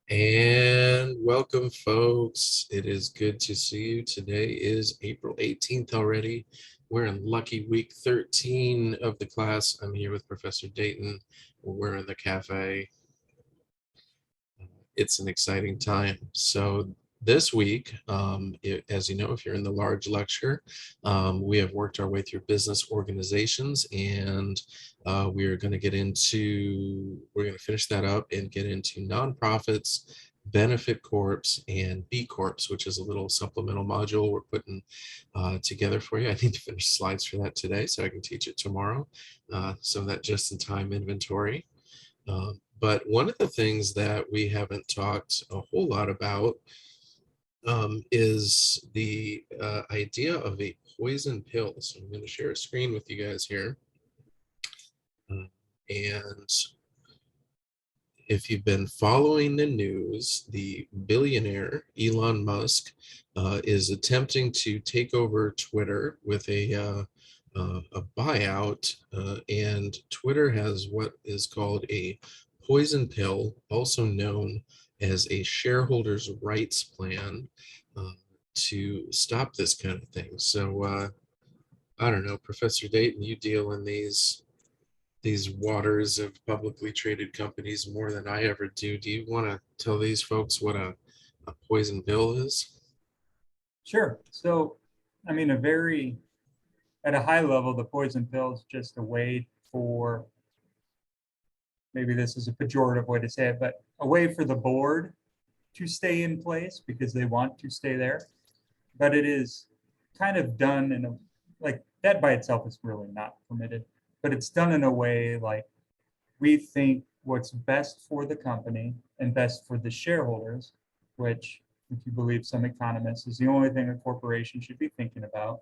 And welcome, folks. It is good to see you. Today is April 18th already. We're in lucky week 13 of the class. I'm here with Professor Dayton. We're in the cafe. It's an exciting time. So this week, as you know, if you're in the large lecture, we have worked our way through business organizations, and we're going to finish that up and get into nonprofits, benefit corps, and B Corps, which is a little supplemental module we're putting together for you. I need to finish slides for that today so I can teach it tomorrow. Some of that just-in-time inventory. But one of the things that we haven't talked a whole lot about is the idea of a poison pill. So I'm going to share a screen with you guys here. And if you've been following the news, the billionaire Elon Musk is attempting to take over Twitter with a buyout, and Twitter has what is called a poison pill, also known as a shareholders' rights plan, to stop this kind of thing. So I don't know, Professor Dayton, you deal in these waters of publicly traded companies more than I ever do. Do you want to tell these folks what a poison pill is? Sure. So, I mean, at a high level, the poison pill is just a way for, maybe this is a pejorative way to say it, but a way for the board to stay in place because they want to stay there. But it is kind of done like that by itself is really not permitted, but it's done in a way like we think what's best for the company and best for the shareholders, which, if you believe some economists, is the only thing a corporation should be thinking about,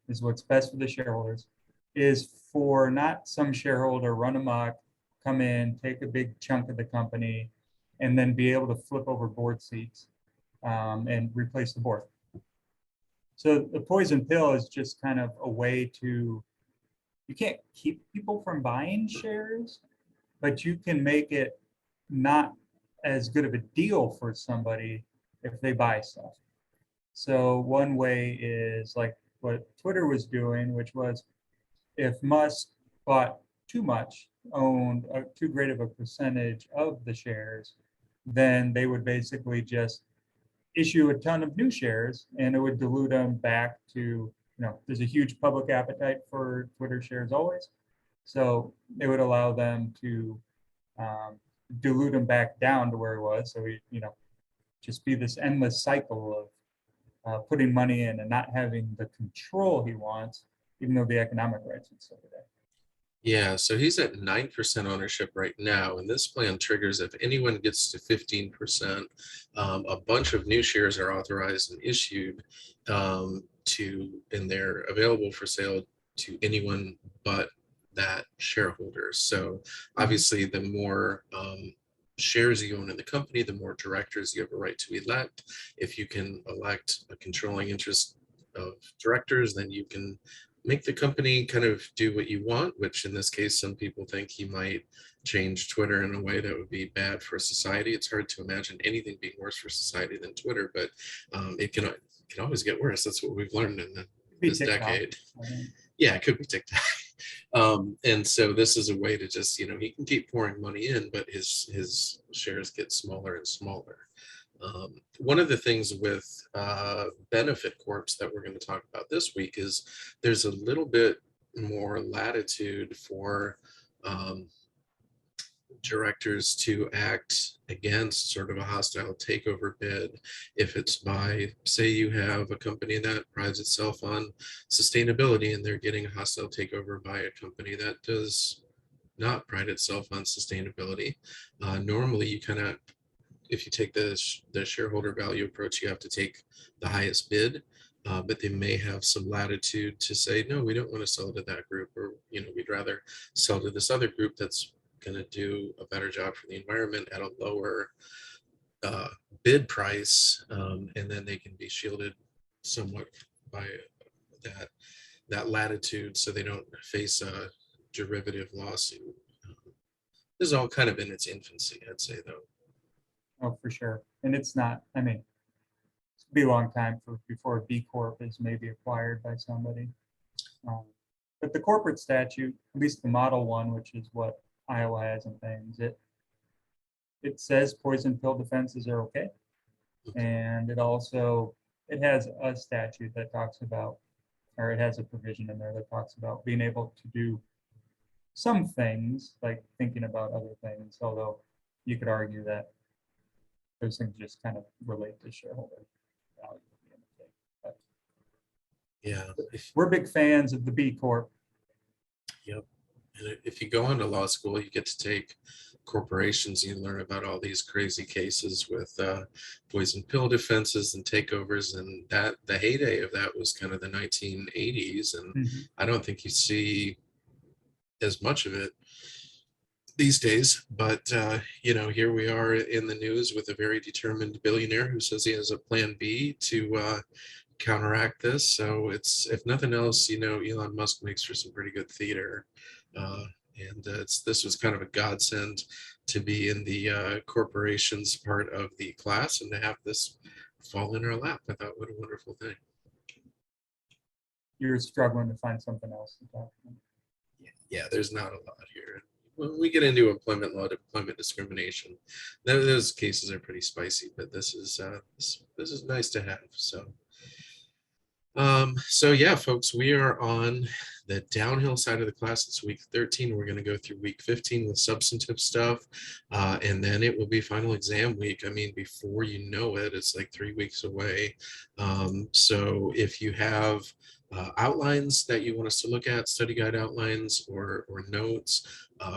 is what's best for the shareholders, is for not some shareholder run amok, come in, take a big chunk of the company, and then be able to flip over board seats and replace the board. So the poison pill is just kind of a way to, you can't keep people from buying shares, but you can make it not as good of a deal for somebody if they buy stuff. So one way is like what Twitter was doing, which was if Musk bought too much, owned too great of a percentage of the shares, then they would basically just issue a ton of new shares and it would dilute them back to, there's a huge public appetite for Twitter shares always. So it would allow them to dilute them back down to where it was. So just be this endless cycle of putting money in and not having the control he wants, even though the economic rights would still be there. Yeah, so he's at 9% ownership right now, and this plan triggers if anyone gets to 15%, a bunch of new shares are authorized and issued and they're available for sale to anyone but that shareholder. So obviously, the more shares you own in the company, the more directors you have a right to elect. If you can elect a controlling interest of directors, then you can make the company kind of do what you want, which in this case, some people think he might change Twitter in a way that would be bad for society. It's hard to imagine anything being worse for society than Twitter, but it can always get worse. That's what we've learned in this decade. Yeah, it could be TikTok. And so this is a way to just, he can keep pouring money in, but his shares get smaller and smaller. One of the things with benefit corps that we're going to talk about this week is there's a little bit more latitude for directors to act against sort of a hostile takeover bid if it's by, say you have a company that prides itself on sustainability and they're getting a hostile takeover by a company that does not pride itself on sustainability. Normally you kind of, if you take the shareholder value approach, you have to take the highest bid, but they may have some latitude to say, no, we don't want to sell to that group, or we'd rather sell to this other group that's going to do a better job for the environment at a lower bid price, and then they can be shielded somewhat by that latitude, so they don't face a derivative lawsuit. This is all kind of in its infancy, I'd say, though. Oh, for sure. And it's not, I mean, it's be a long time before a B Corp is maybe acquired by somebody. Um, But the corporate statute, at least the model one, which is what Iowa has and things, it says poison pill defenses are okay. And it has a statute that talks about, or it has a provision in there that talks about being able to do some things, like thinking about other things, although you could argue that those things just kind of relate to shareholder value. But Yeah. we're big fans of the B Corp. Yep. And if you go into law school, you get to take corporations, you learn about all these crazy cases with poison pill defenses and takeovers, and that the heyday of that was kind of the 1980s, and Mhm. I don't think you see as much of it these days. But here we are in the news with a very determined billionaire who says he has a plan B to counteract this. So it's, if nothing else, Elon Musk makes for some pretty good theater. Uh, and this was kind of a godsend to be in the corporations part of the class and to have this fall in our lap. I thought, what a wonderful thing. You're struggling to find something else to talk about. Yeah, there's not a lot here. When we get into employment law, employment discrimination, those cases are pretty spicy, but this is nice to have. So yeah, folks, we are on the downhill side of the class. It's week 13. We're going to go through week 15 with substantive stuff, and then it will be final exam week. I mean, before you know it, it's like 3 weeks away. So if you have outlines that you want us to look at, study guide outlines or notes,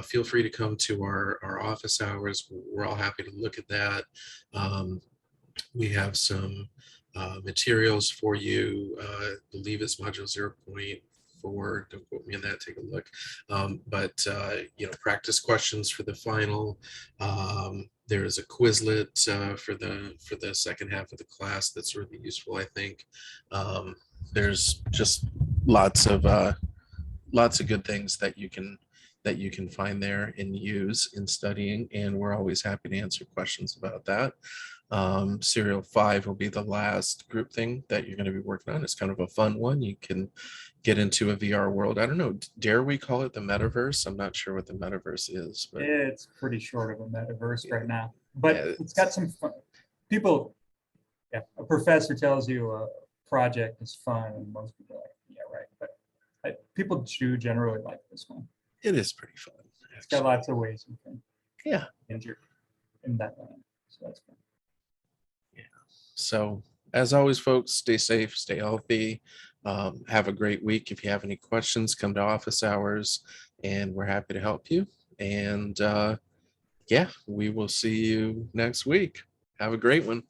feel free to come to our office hours. We're all happy to look at that. We have some materials for you. I believe it's module 0.4. Don't quote me on that. Take a look. But practice questions for the final. There is a Quizlet for the second half of the class that's really useful, I think. There's just lots of good things that you can find there and use in studying, and we're always happy to answer questions about that. Serial 5 will be the last group thing that you're going to be working on. It's kind of a fun one. You can get into a VR world. I don't know, dare we call it the metaverse? I'm not sure what the metaverse is, but It's pretty short of a metaverse right now, but yeah, it's got some fun. People, yeah, a professor tells you a project is fun, and most people are like, yeah, right. But people do generally like this one. it is pretty fun. It's got lots of ways you can Yeah. injure in that line, so that's fun. Yeah. So as always, folks, stay safe, stay healthy. Have a great week. If you have any questions, come to office hours and we're happy to help you. And yeah, we will see you next week. Have a great one.